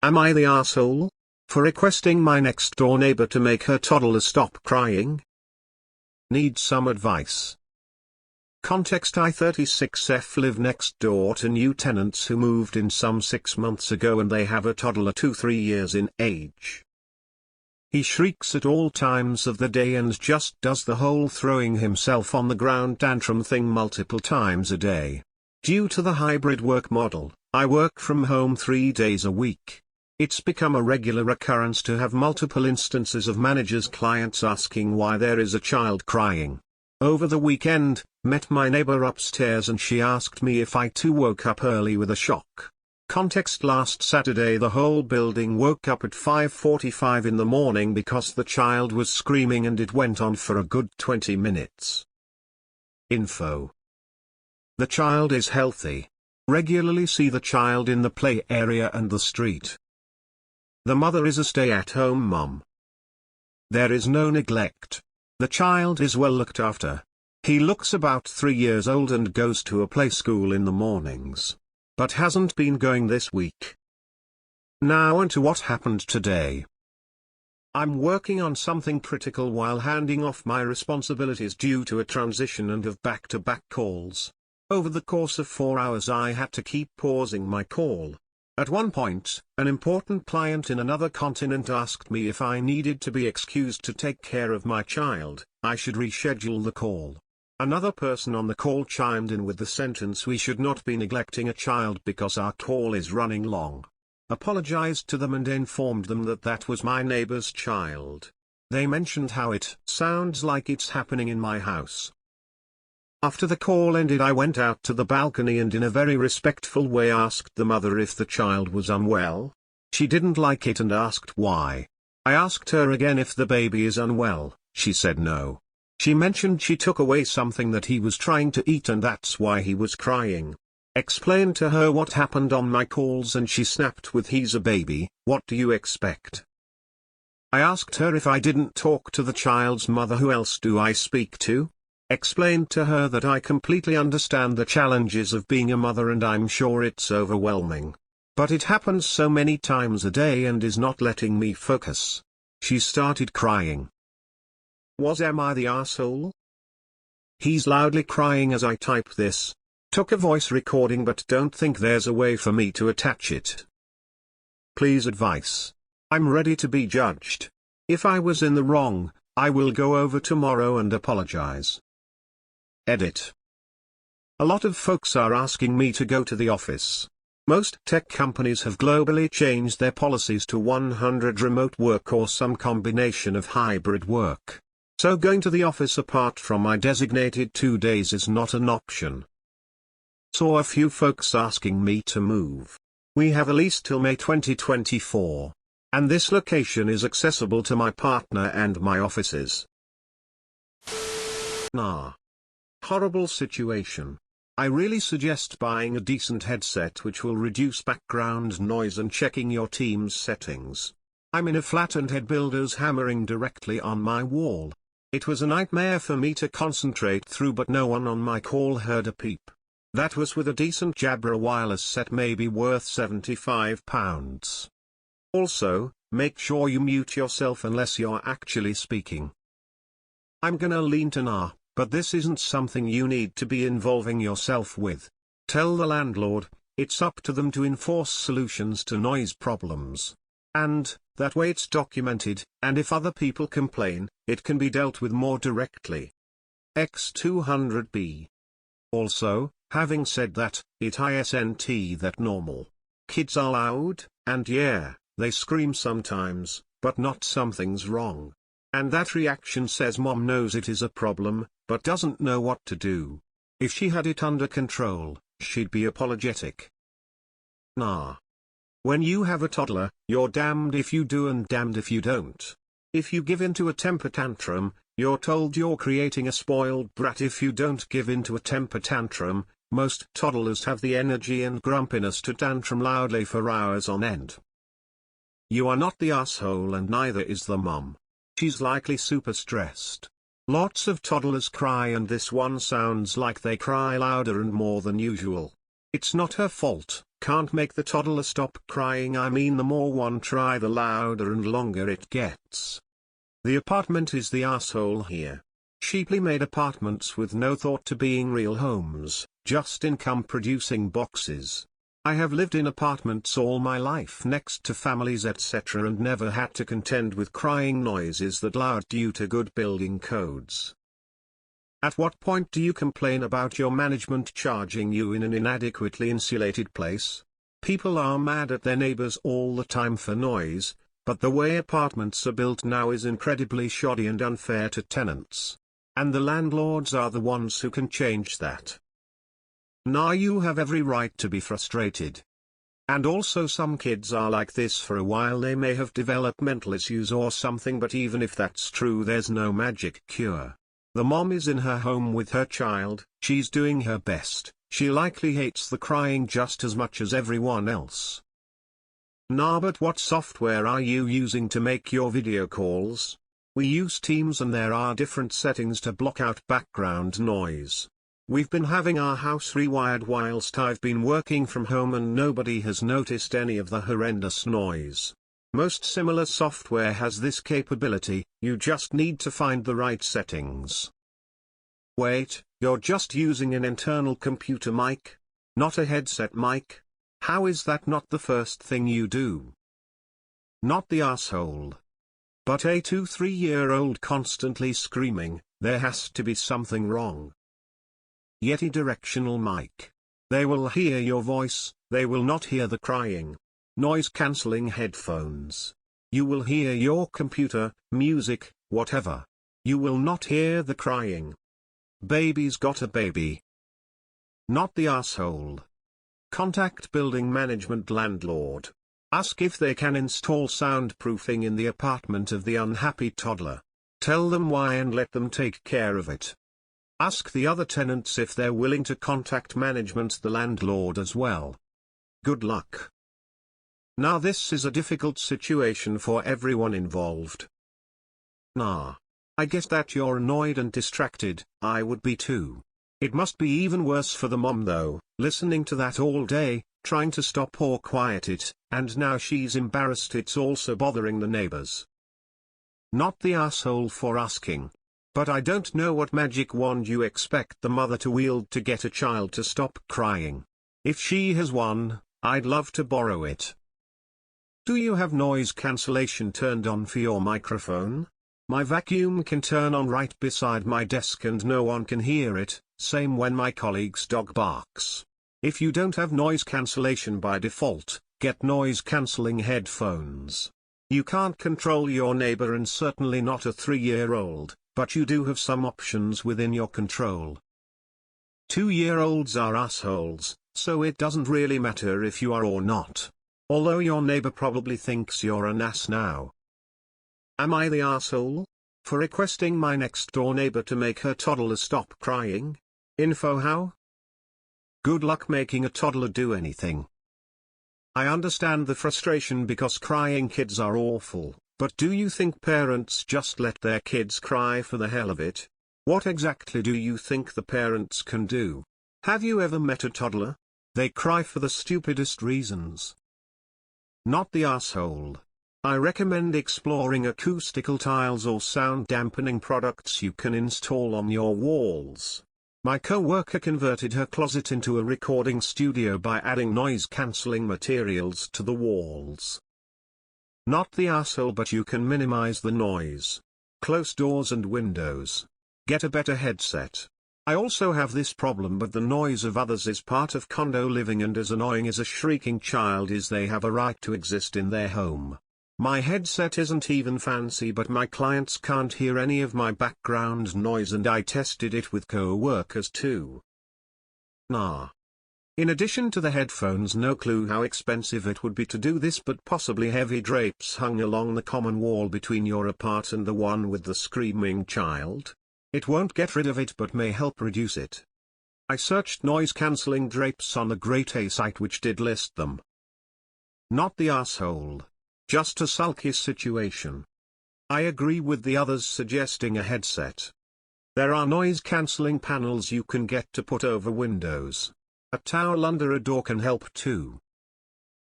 Am I the asshole for requesting my next door neighbor to make her toddler stop crying? Need some advice. Context: I 36F live next door to new tenants who moved in some 6 months ago, and they have a toddler 2-3 years in age. He shrieks at all times of the day and just does the whole throwing himself on the ground tantrum thing multiple times a day. Due to the hybrid work model, I work from home 3 days a week. It's become a regular occurrence to have multiple instances of managers' clients asking why there is a child crying. Over the weekend, met my neighbor upstairs and she asked me if I too woke up early with a shock. Context: last Saturday the whole building woke up at 5:45 in the morning because the child was screaming, and it went on for a good 20 minutes. Info: the child is healthy. Regularly see the child in the play area and the street. The mother is a stay-at-home mom. There is no neglect. The child is well looked after. He looks about 3 years old and goes to a play school in the mornings, but hasn't been going this week. Now on to what happened today. I'm working on something critical while handing off my responsibilities due to a transition and of back-to-back calls. Over the course of 4 hours I had to keep pausing my call. At one point, an important client in another continent asked me if I needed to be excused to take care of my child, I should reschedule the call. Another person on the call chimed in with the sentence, "We should not be neglecting a child because our call is running long." Apologized to them and informed them that that was my neighbor's child. They mentioned how it sounds like it's happening in my house. After the call ended, I went out to the balcony and in a very respectful way asked the mother if the child was unwell. She didn't like it and asked why. I asked her again if the baby is unwell. She said no. She mentioned she took away something that he was trying to eat and that's why he was crying. Explained to her what happened on my calls and she snapped with, "He's a baby, what do you expect?" I asked her if I didn't talk to the child's mother, who else do I speak to? Explained to her that I completely understand the challenges of being a mother and I'm sure it's overwhelming. But it happens so many times a day and is not letting me focus. She started crying. Am I the asshole? He's loudly crying as I type this. Took a voice recording but don't think there's a way for me to attach it. Please advice. I'm ready to be judged. If I was in the wrong, I will go over tomorrow and apologize. Edit. A lot of folks are asking me to go to the office. Most tech companies have globally changed their policies to 100 remote work or some combination of hybrid work. So going to the office apart from my designated 2 days is not an option. Saw a few folks asking me to move. We have a lease till May 2024. And this location is accessible to my partner and my offices. Nah. Horrible situation. I really suggest buying a decent headset which will reduce background noise and checking your team's settings. I'm in a flat and head builder's hammering directly on my wall. It was a nightmare for me to concentrate through, but no one on my call heard a peep. That was with a decent Jabra wireless set, maybe worth £75. Also, make sure you mute yourself unless you're actually speaking. I'm gonna lean to nah, but this isn't something you need to be involving yourself with. Tell the landlord, it's up to them to enforce solutions to noise problems. And, that way it's documented, and if other people complain, it can be dealt with more directly. X200B. Also, having said that, it isn't that normal. Kids are loud, and yeah, they scream sometimes, but not something's wrong. And that reaction says mom knows it is a problem, but doesn't know what to do. If she had it under control, she'd be apologetic. Nah. When you have a toddler, you're damned if you do and damned if you don't. If you give in to a temper tantrum, you're told you're creating a spoiled brat. If you don't give in to a temper tantrum, most toddlers have the energy and grumpiness to tantrum loudly for hours on end. You are not the asshole and neither is the mom. She's likely super stressed. Lots of toddlers cry and this one sounds like they cry louder and more than usual. It's not her fault, Can't make the toddler stop crying. I mean, the more one try, the louder and longer it gets. The apartment is the asshole here. Cheaply made apartments with no thought to being real homes, just income producing boxes. I have lived in apartments all my life next to families etc. and never had to contend with crying noises that loud due to good building codes. At what point do you complain about your management charging you in an inadequately insulated place? People are mad at their neighbors all the time for noise, but the way apartments are built now is incredibly shoddy and unfair to tenants. And the landlords are the ones who can change that. Now you have every right to be frustrated. And also, some kids are like this for a while. They may have developmental issues or something, but even if that's true, there's no magic cure. The mom is in her home with her child, she's doing her best, she likely hates the crying just as much as everyone else. Nah, but what software are you using to make your video calls? We use Teams and there are different settings to block out background noise. We've been having our house rewired whilst I've been working from home and nobody has noticed any of the horrendous noise. Most similar software has this capability, you just need to find the right settings. Wait, you're just using an internal computer mic? Not a headset mic? How is that not the first thing you do? Not the asshole. But a 2-3-year-old constantly screaming, there has to be something wrong. Yeti directional mic. They will hear your voice, they will not hear the crying. Noise cancelling headphones. You will hear your computer, music, whatever. You will not hear the crying. Baby's got a baby. Not the asshole. Contact building management landlord. Ask if they can install soundproofing in the apartment of the unhappy toddler. Tell them why and let them take care of it. Ask the other tenants if they're willing to contact management, the landlord as well. Good luck. Now this is a difficult situation for everyone involved. Nah. I get that you're annoyed and distracted, I would be too. It must be even worse for the mom though, listening to that all day, trying to stop or quiet it, and now she's embarrassed it's also bothering the neighbors. Not the asshole for asking. But I don't know what magic wand you expect the mother to wield to get a child to stop crying. If she has one, I'd love to borrow it. Do you have noise cancellation turned on for your microphone? My vacuum can turn on right beside my desk and no one can hear it, same when my colleague's dog barks. If you don't have noise cancellation by default, get noise cancelling headphones. You can't control your neighbor and certainly not a 3-year-old. But you do have some options within your control. 2-year-olds are assholes, so it doesn't really matter if you are or not. Although your neighbor probably thinks you're an ass now. Am I the asshole? For requesting my next door neighbor to make her toddler stop crying? Info how? Good luck making a toddler do anything. I understand the frustration because crying kids are awful. But do you think parents just let their kids cry for the hell of it? What exactly do you think the parents can do? Have you ever met a toddler? They cry for the stupidest reasons. Not the asshole. I recommend exploring acoustical tiles or sound dampening products you can install on your walls. My coworker converted her closet into a recording studio by adding noise-cancelling materials to the walls. Not the asshole, but you can minimize the noise. Close doors and windows. Get a better headset. I also have this problem, but the noise of others is part of condo living, and as annoying as a shrieking child is, they have a right to exist in their home. My headset isn't even fancy, but my clients can't hear any of my background noise and I tested it with co-workers too. Nah. In addition to the headphones, no clue how expensive it would be to do this, but possibly heavy drapes hung along the common wall between your apart and the one with the screaming child. It won't get rid of it but may help reduce it. I searched noise-cancelling drapes on a Great A site which did list them. Not the asshole. Just a sulky situation. I agree with the others suggesting a headset. There are noise-cancelling panels you can get to put over windows. A towel under a door can help too.